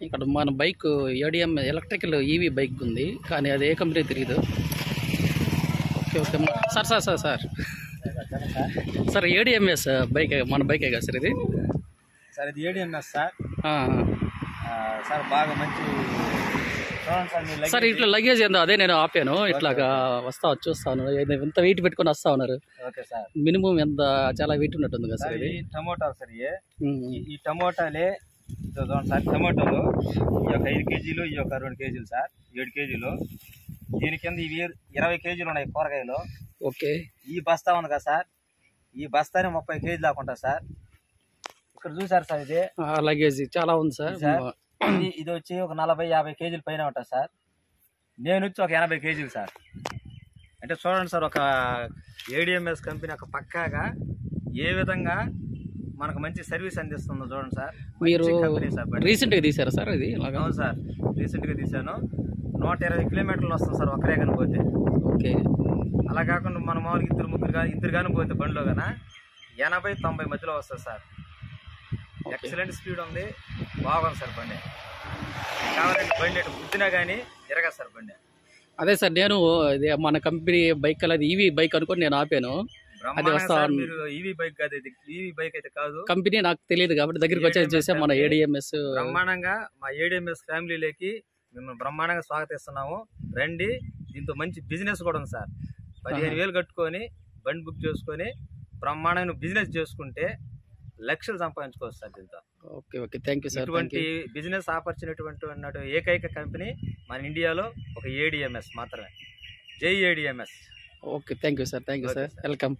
ఇక్కడ మన bike ATM electrical EV bike ఉంది, కానీ అది ఏ కంపెనీ తెలియదు. Okay okay sir sir sir sir sir ADMS bike మన బైకే కదా సార్ ఇది? సార్ ఇది ఏడిఎంఎస్ సార్. సార్ బాగా మంచి సార్. ఇట్లా లగేజ్ ఏందో అదే నేను ఆపాను, ఇట్లాగా వస్తా చూస్తాను. ఎంత వెయిట్ పెట్టుకొని వస్తా ఉన్నారు. Okay sir. మినిమం ఎంత చాలా వెయిట్ ఉన్నట్టుంది కదా సార్ ఇది? టమోటాలు సార్, ఈ టమోటాలే చూడండి సార్. టమోటాలు ఈ యొక్క 5 కేజీలు, ఈ యొక్క 2 కేజీలు సార్, 7 కేజీలు. దీని కింద ఇవి 20 కేజీలు ఉన్నాయి కూరగాయలు. ఓకే. ఈ బస్తా ఉంది కదా సార్, ఈ బస్తాని 30 కేజీలు దాకా ఉంటుంది సార్. ఇక్కడ చూసారు సార్, ఇది లగేజ్ చాలా ఉంది సార్. ఇది వచ్చి ఒక 40-50 కేజీల పైన ఉంటుంది సార్. నేను వచ్చి ఒక 80 కేజీలు సార్. అంటే చూడండి సార్, ఒక ఏడిఎంఎస్ కంపెనీ ఒక పక్కాగా ఏ విధంగా మనకు మంచి సర్వీస్ అందిస్తుందో చూడండి సార్. మీరు రీసెంట్గా తీసారా సార్ ఇది? అవును సార్, రీసెంట్గా తీసాను. 120 కిలోమీటర్లు వస్తుంది సార్ ఒక్కరే కానీ పోతే. ఓకే. అలా కాకుండా మన మామూలుగా ఇద్దరు కానీ పోతే బండిలో కానీ 80-90 మధ్యలో వస్తుంది సార్. ఎక్సలెంట్ స్పీడ్ ఉంది, బాగుంది సార్ బండి. కావాలంటే బండి అటు గుద్దినా కానీ తిరగదు సార్ బండి. అదే సార్, నేను మన కంపెనీ బైక్ అది ఈవీ బైక్ అనుకొని నేను ఆపాను. అది మీరు ఈవీ బైక్ కాదు, ఇది ఈవీ బైక్ అయితే కాదు. కంపెనీ నాకు తెలియదు కాబట్టి దగ్గరికి వచ్చేసి చూసా. మన ఏడిఎంఎస్ బ్రహ్మాండంగా మా ఏడిఎంఎస్ ఫ్యామిలీలోకి మిమ్మల్ని బ్రహ్మాండంగా స్వాగతిస్తున్నాము. రండి. దీంతో మంచి బిజినెస్ కూడా ఉంది సార్. 15,000 కట్టుకొని బండి బుక్ చేసుకొని బ్రహ్మాండంగా బిజినెస్ చేసుకుంటే లక్షలు సంపాదించుకోవచ్చు సార్ దీంతో. Okay okay, thank you sir. ఇటువంటి బిజినెస్ ఆపర్చునిటీ ఉన్నట్టు ఏకైక కంపెనీ మన ఇండియాలో ఒక ఏడిఎంఎస్ మాత్రమే. జై ADMS. Okay, thank you sir. Thank you sir. Welcome.